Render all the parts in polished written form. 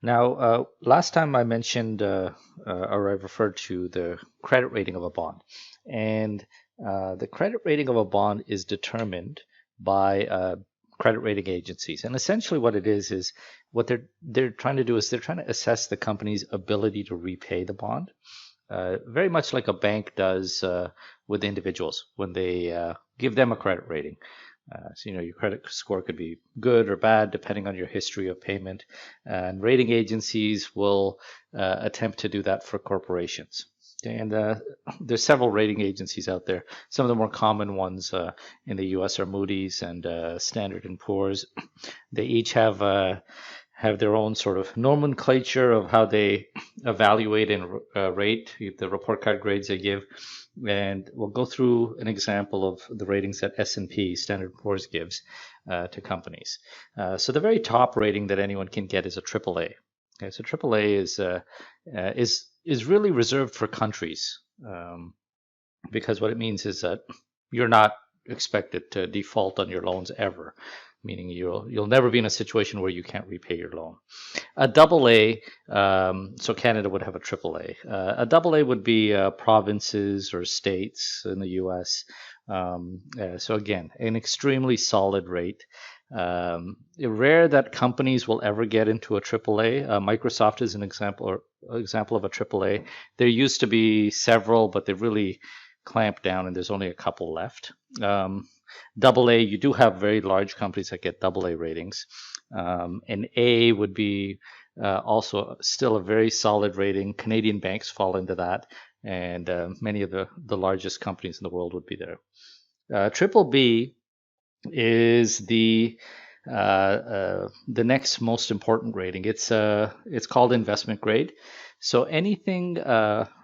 Now, last time I mentioned or I referred to the credit rating of a bond, and the credit rating of a bond is determined by credit rating agencies. And essentially, what it is what they're trying to do is they're trying to assess the company's ability to repay the bond, very much like a bank does with individuals when they give them a credit rating. So, your credit score could be good or bad depending on your history of payment. And rating agencies will attempt to do that for corporations. Okay, and there's several rating agencies out there. Some of the more common ones in the U.S. are Moody's and Standard and Poor's. They each have their own sort of nomenclature of how they evaluate and rate the report card grades they give. And we'll go through an example of the ratings that S&P, Standard & Poor's, gives to companies. So the very top rating that anyone can get is a AAA. Okay, so AAA is really reserved for countries, because what it means is that you're not expected to default on your loans ever, meaning you'll never be in a situation where you can't repay your loan. A double A, so Canada would have a triple A. A double A would be provinces or states in the U.S. So again, an extremely solid rate. Rare that companies will ever get into a triple A. Microsoft is an example of a triple A. There used to be several, but they've really clamped down, and there's only a couple left. Double A, you do have very large companies that get double A ratings. And A would be also still a very solid rating. Canadian banks fall into that, and many of the largest companies in the world would be there. Triple B is the next most important rating. It's called investment grade. So anything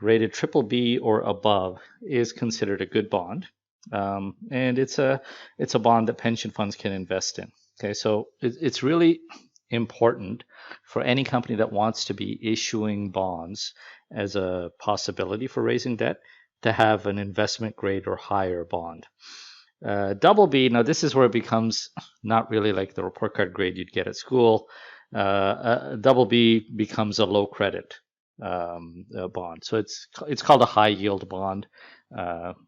rated triple B or above is considered a good bond, and it's a bond that pension funds can invest in. Okay, so it's really important for any company that wants to be issuing bonds as a possibility for raising debt to have an investment grade or higher bond. Double B, now this is where it becomes not really like the report card grade you'd get at school. Double B becomes a low credit bond. So it's called a high yield bond,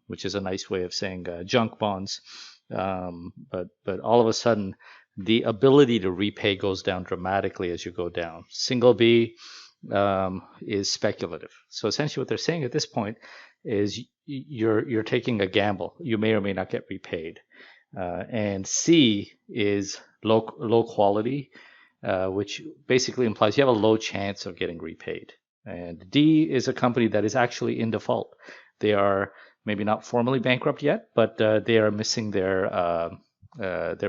which is a nice way of saying junk bonds. But all of a sudden, the ability to repay goes down dramatically as you go down. Single B is speculative. So essentially, what they're saying at this point is you're taking a gamble. You may or may not get repaid. And C is low quality, which basically implies you have a low chance of getting repaid. And D is a company that is actually in default. They are maybe not formally bankrupt yet, but they are missing their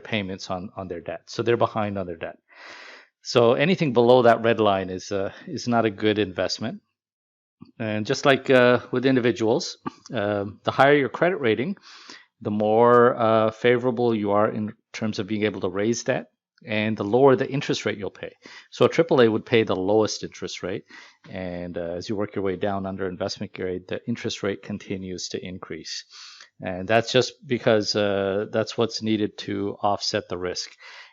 payments on their debt. So they're behind on their debt. So anything below that red line is not a good investment. And just like with individuals, the higher your credit rating, the more favorable you are in terms of being able to raise debt, and the lower the interest rate you'll pay. So a AAA would pay the lowest interest rate, and as you work your way down under investment grade, the interest rate continues to increase. And that's just because that's what's needed to offset the risk.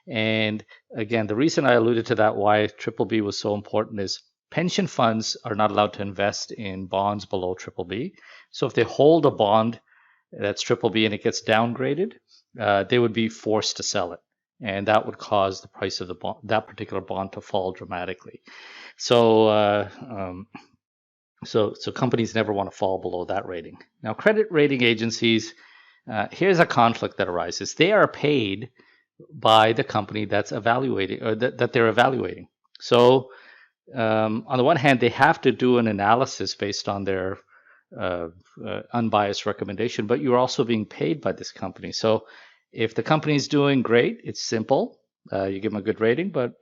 And again, the reason I alluded to that, why triple B was so important, is pension funds are not allowed to invest in bonds below triple B. So if they hold a bond that's triple B and it gets downgraded, they would be forced to sell it. And that would cause the price of the bond, that particular bond, to fall dramatically. So companies never want to fall below that rating. Now, credit rating agencies, here's a conflict that arises. They are paid by the company that's evaluating, or that they're evaluating. So on the one hand, they have to do an analysis based on their unbiased recommendation, but you're also being paid by this company. So if the company is doing great, it's simple. You give them a good rating, but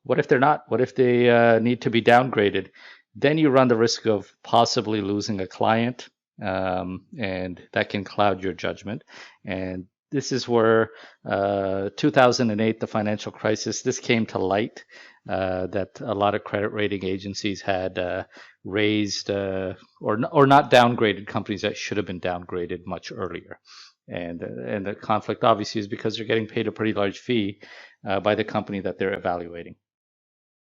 what if they're not? What if they need to be downgraded? Then you run the risk of possibly losing a client, and that can cloud your judgment. And this is where 2008, the financial crisis, this came to light, that a lot of credit rating agencies had raised or not downgraded companies that should have been downgraded much earlier. And the conflict obviously is because they're getting paid a pretty large fee by the company that they're evaluating.